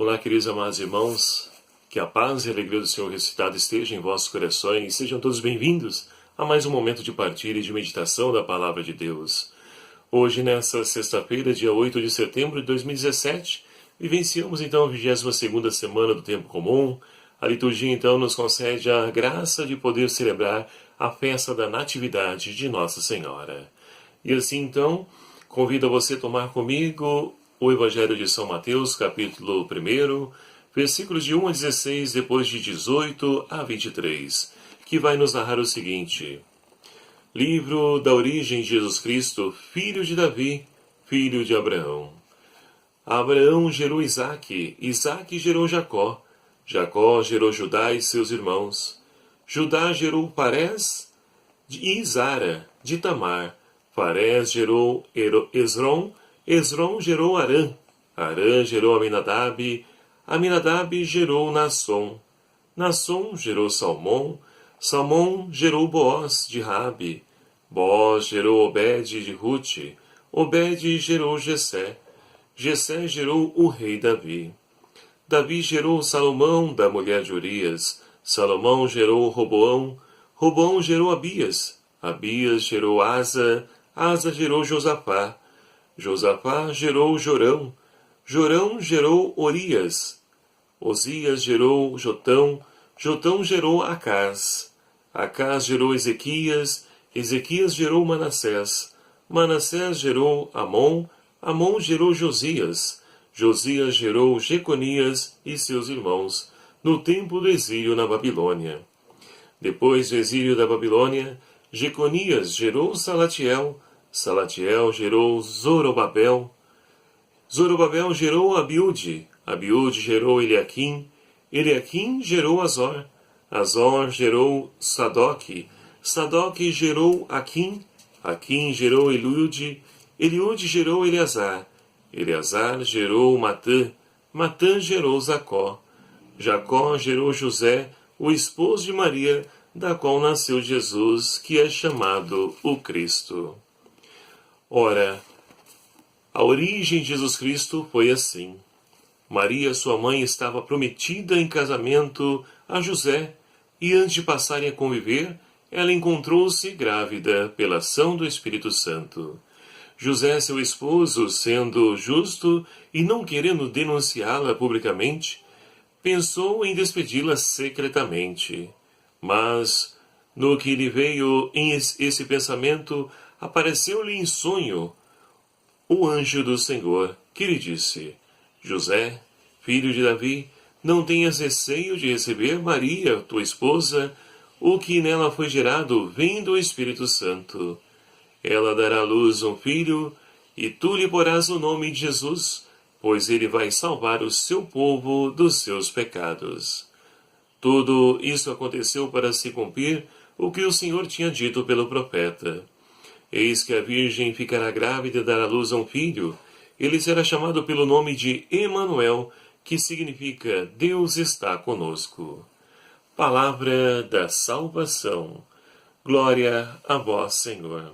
Olá, queridos amados irmãos, que a paz e a alegria do Senhor ressuscitado esteja em vossos corações e sejam todos bem-vindos a mais um momento de partilha e de meditação da Palavra de Deus. Hoje, nesta sexta-feira, dia 8 de setembro de 2017, vivenciamos então a 22ª semana do Tempo Comum. A liturgia então nos concede a graça de poder celebrar a festa da Natividade de Nossa Senhora. E assim então, convido você a tomar comigo o Evangelho de São Mateus, capítulo 1, versículos de 1 a 16, depois de 18 a 23, que vai nos narrar o seguinte: Livro da origem de Jesus Cristo, filho de Davi, filho de Abraão. Abraão gerou Isaque, Isaque gerou Jacó, Jacó gerou Judá e seus irmãos. Judá gerou Parés e Zara, de Tamar. Parés gerou Esrom, Esrom gerou Arã, Arã gerou Aminadab, Aminadab gerou Naasson, Naasson gerou Salmão, Salmão gerou Boaz de Rabi, Boaz gerou Obed de Rute, Obed gerou Jessé, Jessé gerou o rei Davi. Davi gerou Salomão da mulher de Urias, Salomão gerou Roboão, Roboão gerou Abias, Abias gerou Asa, Asa gerou Josafá, Josafá gerou Jorão, Jorão gerou Orias, Osias gerou Jotão, Jotão gerou Acás, Acás gerou Ezequias, Ezequias gerou Manassés, Manassés gerou Amon, Amon gerou Josias, Josias gerou Jeconias e seus irmãos, no tempo do exílio na Babilônia. Depois do exílio da Babilônia, Jeconias gerou Salatiel, Salatiel gerou Zorobabel, Zorobabel gerou Abiúde, Abiúde gerou Eliaquim, Eliaquim gerou Azor, Azor gerou Sadoque, Sadoque gerou Aquim, Aquim gerou Eliúde, Eliúde gerou Eleazar, Eleazar gerou Matã, Matã gerou Jacó, Jacó gerou José, o esposo de Maria, da qual nasceu Jesus, que é chamado o Cristo. Ora, a origem de Jesus Cristo foi assim. Maria, sua mãe, estava prometida em casamento a José, e antes de passarem a conviver, ela encontrou-se grávida pela ação do Espírito Santo. José, seu esposo, sendo justo e não querendo denunciá-la publicamente, pensou em despedi-la secretamente. Mas, no que lhe veio esse pensamento, apareceu-lhe em sonho o anjo do Senhor, que lhe disse: José, filho de Davi, não tenhas receio de receber Maria, tua esposa, o que nela foi gerado vem do Espírito Santo. Ela dará à luz um filho, e tu lhe porás o nome de Jesus, pois ele vai salvar o seu povo dos seus pecados. Tudo isso aconteceu para se cumprir o que o Senhor tinha dito pelo profeta. Eis que a Virgem ficará grávida e dará à luz a um filho. Ele será chamado pelo nome de Emanuel, que significa Deus está conosco. Palavra da salvação. Glória a vós, Senhor.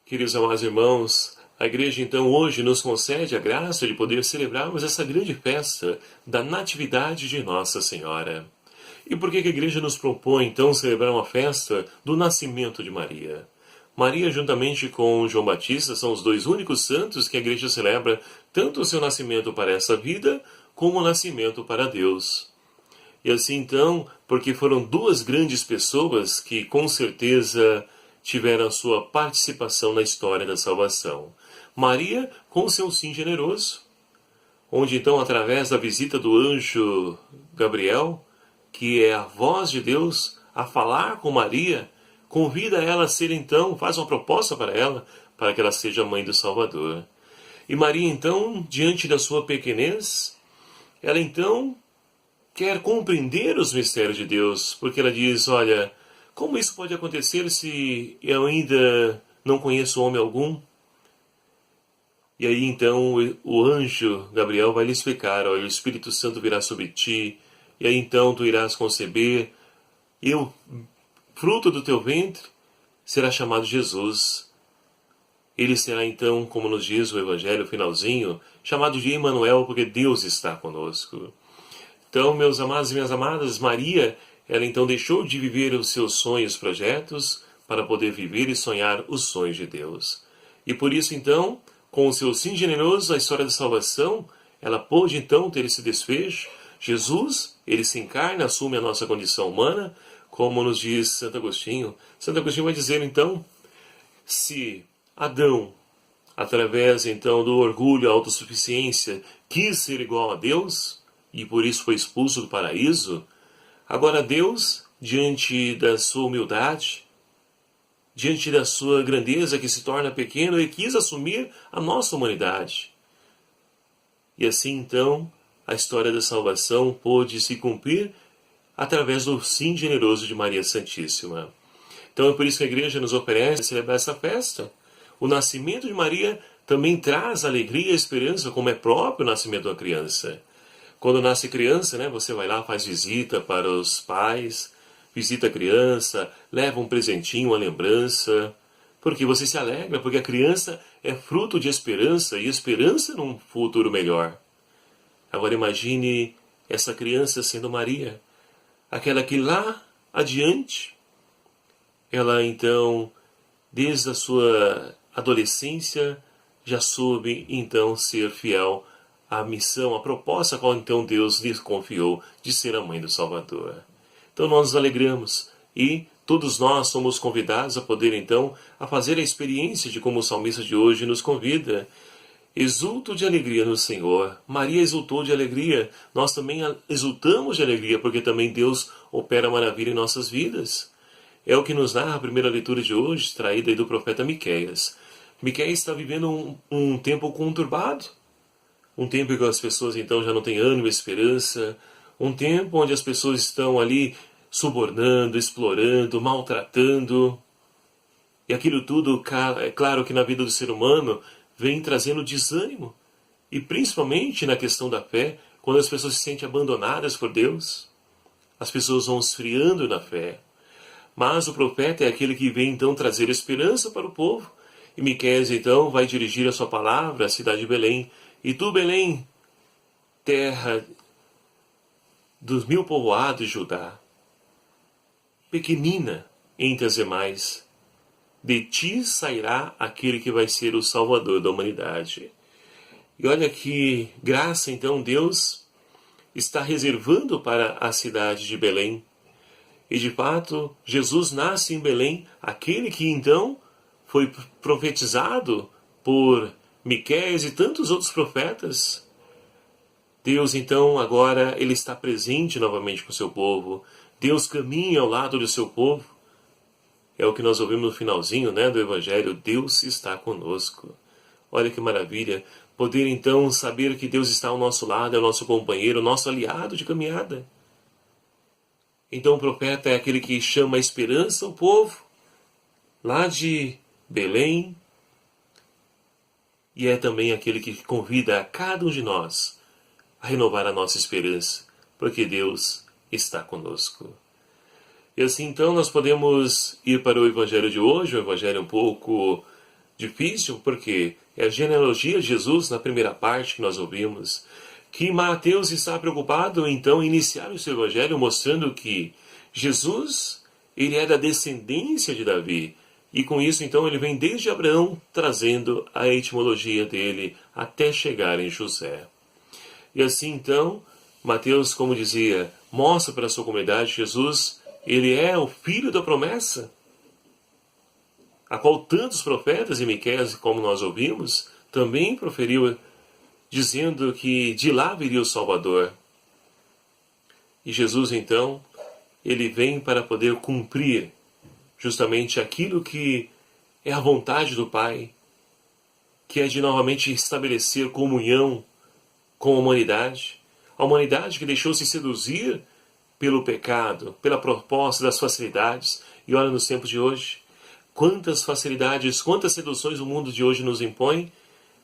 Queridos amados irmãos, a Igreja então hoje nos concede a graça de poder celebrarmos essa grande festa da Natividade de Nossa Senhora. E por que a Igreja nos propõe então celebrar uma festa do nascimento de Maria? Maria, juntamente com João Batista, são os dois únicos santos que a Igreja celebra tanto o seu nascimento para essa vida, como o nascimento para Deus. E assim então, porque foram duas grandes pessoas que com certeza tiveram sua participação na história da salvação. Maria, com seu sim generoso, onde então, através da visita do anjo Gabriel, que é a voz de Deus, a falar com Maria, convida ela a ser então, faz uma proposta para ela, para que ela seja mãe do Salvador. E Maria então, diante da sua pequenez, ela então quer compreender os mistérios de Deus, porque ela diz: olha, como isso pode acontecer se eu ainda não conheço homem algum? E aí então o anjo Gabriel vai lhe explicar: olha, o Espírito Santo virá sobre ti, e aí então tu irás conceber, e o fruto do teu ventre será chamado Jesus. Ele será então, como nos diz o Evangelho finalzinho, chamado de Emanuel, porque Deus está conosco. Então, meus amados e minhas amadas, Maria, ela então deixou de viver os seus sonhos, projetos, para poder viver e sonhar os sonhos de Deus. E por isso, então, com o seu sim generoso, a história da salvação, ela pôde então ter esse desfecho. Jesus, ele se encarna, assume a nossa condição humana, como nos diz Santo Agostinho. Santo Agostinho vai dizer, então, se Adão, através então do orgulho, a autossuficiência, quis ser igual a Deus, e por isso foi expulso do paraíso, agora Deus, diante da sua humildade, diante da sua grandeza que se torna pequeno, ele quis assumir a nossa humanidade. E assim então, a história da salvação pôde se cumprir através do sim generoso de Maria Santíssima. Então é por isso que a igreja nos oferece celebrar essa festa. O nascimento de Maria também traz alegria e esperança, como é próprio o nascimento da criança. Quando nasce criança, né, você vai lá, faz visita para os pais, visita a criança, leva um presentinho, uma lembrança, porque você se alegra, porque a criança é fruto de esperança, e esperança num futuro melhor. Agora imagine essa criança sendo Maria, aquela que lá adiante, ela então, desde a sua adolescência, já soube então ser fiel à missão, à proposta a qual então Deus lhe confiou de ser a mãe do Salvador. Então nós nos alegramos e todos nós somos convidados a poder então a fazer a experiência de como o salmista de hoje nos convida. Exulto de alegria no Senhor. Maria exultou de alegria. Nós também exultamos de alegria porque também Deus opera maravilha em nossas vidas. É o que nos narra a primeira leitura de hoje, extraída do profeta Miqueias. Miqueias está vivendo um tempo conturbado. Um tempo em que as pessoas então já não têm ânimo e esperança. Um tempo onde as pessoas estão ali subornando, explorando, maltratando. E aquilo tudo, é claro que na vida do ser humano, vem trazendo desânimo. E principalmente na questão da fé, quando as pessoas se sentem abandonadas por Deus. As pessoas vão esfriando na fé. Mas o profeta é aquele que vem então trazer esperança para o povo. E Miqueias então vai dirigir a sua palavra à cidade de Belém. E tu, Belém, terra dos 1000 povoados de Judá, pequenina entre as demais, de ti sairá aquele que vai ser o Salvador da humanidade. E olha que graça então Deus está reservando para a cidade de Belém. E de fato, Jesus nasce em Belém, aquele que então foi profetizado por Miqueias e tantos outros profetas. Deus então agora ele está presente novamente com o seu povo. Deus caminha ao lado do seu povo. É o que nós ouvimos no finalzinho, né, do Evangelho. Deus está conosco. Olha que maravilha. Poder então saber que Deus está ao nosso lado, é o nosso companheiro, o nosso aliado de caminhada. Então o profeta é aquele que chama a esperança ao povo, lá de Belém. E é também aquele que convida a cada um de nós a renovar a nossa esperança, porque Deus está conosco. E assim então nós podemos ir para o Evangelho de hoje, um Evangelho um pouco difícil, porque é a genealogia de Jesus na primeira parte que nós ouvimos, que Mateus está preocupado então em iniciar o seu Evangelho mostrando que Jesus, ele é da descendência de Davi, e com isso então ele vem desde Abraão trazendo a etimologia dele até chegar em José. E assim então, Mateus, como dizia, mostra para a sua comunidade Jesus, ele é o filho da promessa, a qual tantos profetas e Miqueias, como nós ouvimos, também proferiu, dizendo que de lá viria o Salvador. E Jesus então, ele vem para poder cumprir justamente aquilo que é a vontade do Pai, que é de novamente estabelecer comunhão com a humanidade que deixou-se seduzir pelo pecado, pela proposta das facilidades. E olha nos tempos de hoje, quantas facilidades, quantas seduções o mundo de hoje nos impõe.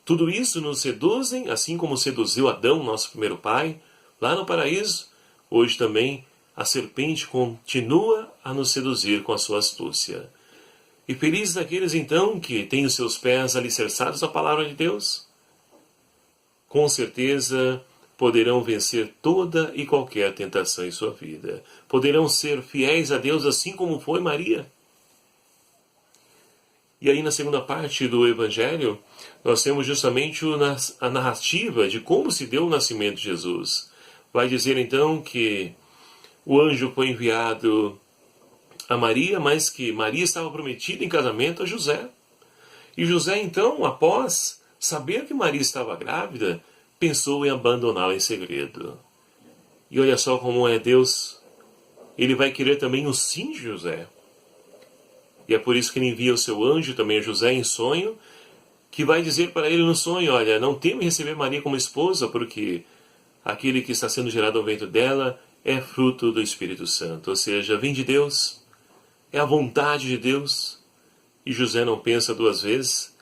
Tudo isso nos seduzem, assim como seduziu Adão, nosso primeiro pai, lá no paraíso. Hoje também a serpente continua a nos seduzir com a sua astúcia. E felizes aqueles então que têm os seus pés alicerçados na palavra de Deus. Com certeza poderão vencer toda e qualquer tentação em sua vida. Poderão ser fiéis a Deus assim como foi Maria. E aí na segunda parte do Evangelho, nós temos justamente a narrativa de como se deu o nascimento de Jesus. Vai dizer então que o anjo foi enviado a Maria, mas que Maria estava prometida em casamento a José. E José então, após saber que Maria estava grávida, pensou em abandoná-la em segredo. E olha só como é Deus. Ele vai querer também o sim de José. E é por isso que ele envia o seu anjo também a José em sonho, que vai dizer para ele no sonho, olha, não teme receber Maria como esposa, porque aquele que está sendo gerado ao ventre dela é fruto do Espírito Santo. Ou seja, vem de Deus, é a vontade de Deus. E José não pensa duas vezes.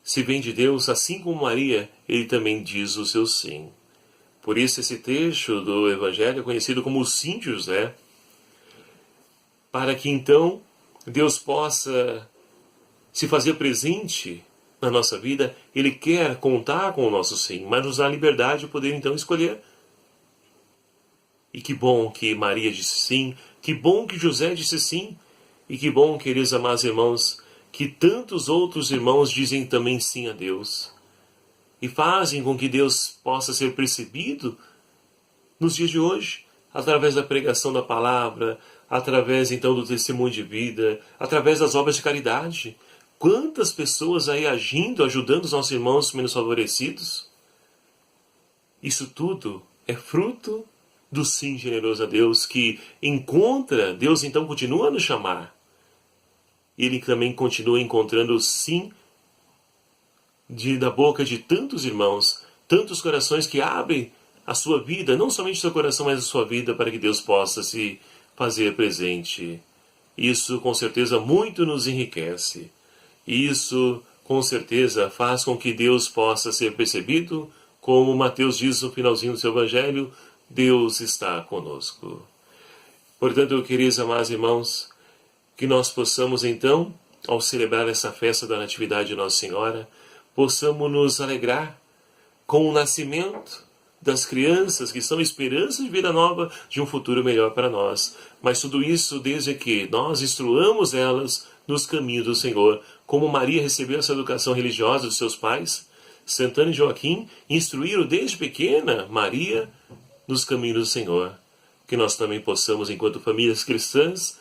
Se vem de Deus, assim como Maria, ele também diz o seu sim. Por isso esse trecho do Evangelho é conhecido como o sim de José, para que então Deus possa se fazer presente na nossa vida. Ele quer contar com o nosso sim, mas nos dá a liberdade de poder então escolher. E que bom que Maria disse sim, que bom que José disse sim, e que bom, queridos amados irmãos, que tantos outros irmãos dizem também sim a Deus. E fazem com que Deus possa ser percebido nos dias de hoje, através da pregação da palavra, através então do testemunho de vida, através das obras de caridade. Quantas pessoas aí agindo, ajudando os nossos irmãos menos favorecidos? Isso tudo é fruto do sim generoso a Deus, que encontra, Deus então continua a nos chamar. Ele também continua encontrando o sim da boca de tantos irmãos, tantos corações que abrem a sua vida, não somente o seu coração, mas a sua vida, para que Deus possa se fazer presente. Isso com certeza muito nos enriquece. Isso com certeza faz com que Deus possa ser percebido, como Mateus diz no finalzinho do seu Evangelho, Deus está conosco. Portanto, queridos amados irmãos, que nós possamos então, ao celebrar essa festa da Natividade de Nossa Senhora, possamos nos alegrar com o nascimento das crianças que são esperança de vida nova, de um futuro melhor para nós. Mas tudo isso desde que nós instruamos elas nos caminhos do Senhor, como Maria recebeu essa educação religiosa dos seus pais. Santana e Joaquim instruíram desde pequena Maria nos caminhos do Senhor. Que nós também possamos, enquanto famílias cristãs,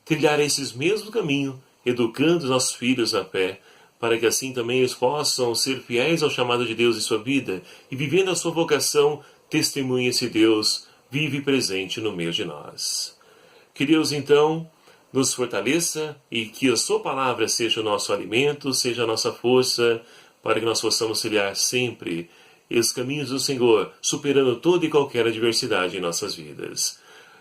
trilhar esses mesmos caminhos, educando os nossos filhos na fé, para que assim também eles possam ser fiéis ao chamado de Deus em sua vida e, vivendo a sua vocação, testemunhem esse Deus vive presente no meio de nós. Que Deus então nos fortaleça e que a sua palavra seja o nosso alimento, seja a nossa força, para que nós possamos trilhar sempre os caminhos do Senhor, superando toda e qualquer adversidade em nossas vidas.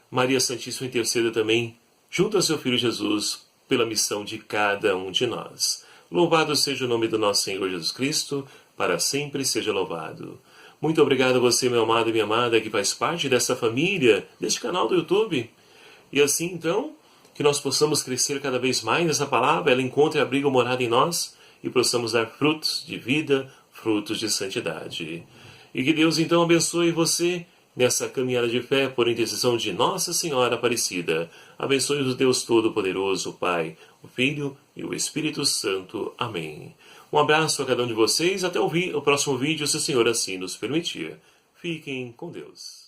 Maria Santíssima interceda também junto ao seu Filho Jesus pela missão de cada um de nós. Louvado seja o nome do nosso Senhor Jesus Cristo, para sempre seja louvado. Muito obrigado a você, meu amado e minha amada, que faz parte dessa família, deste canal do YouTube. E assim, então, que nós possamos crescer cada vez mais nessa palavra, ela encontre abrigo morada em nós e possamos dar frutos de vida, frutos de santidade. E que Deus, então, abençoe você nessa caminhada de fé por intercessão de Nossa Senhora Aparecida. Abençoe-os o Deus Todo-Poderoso, o Pai, o Filho e o Espírito Santo. Amém. Um abraço a cada um de vocês. Até o próximo vídeo, se o Senhor assim nos permitir. Fiquem com Deus.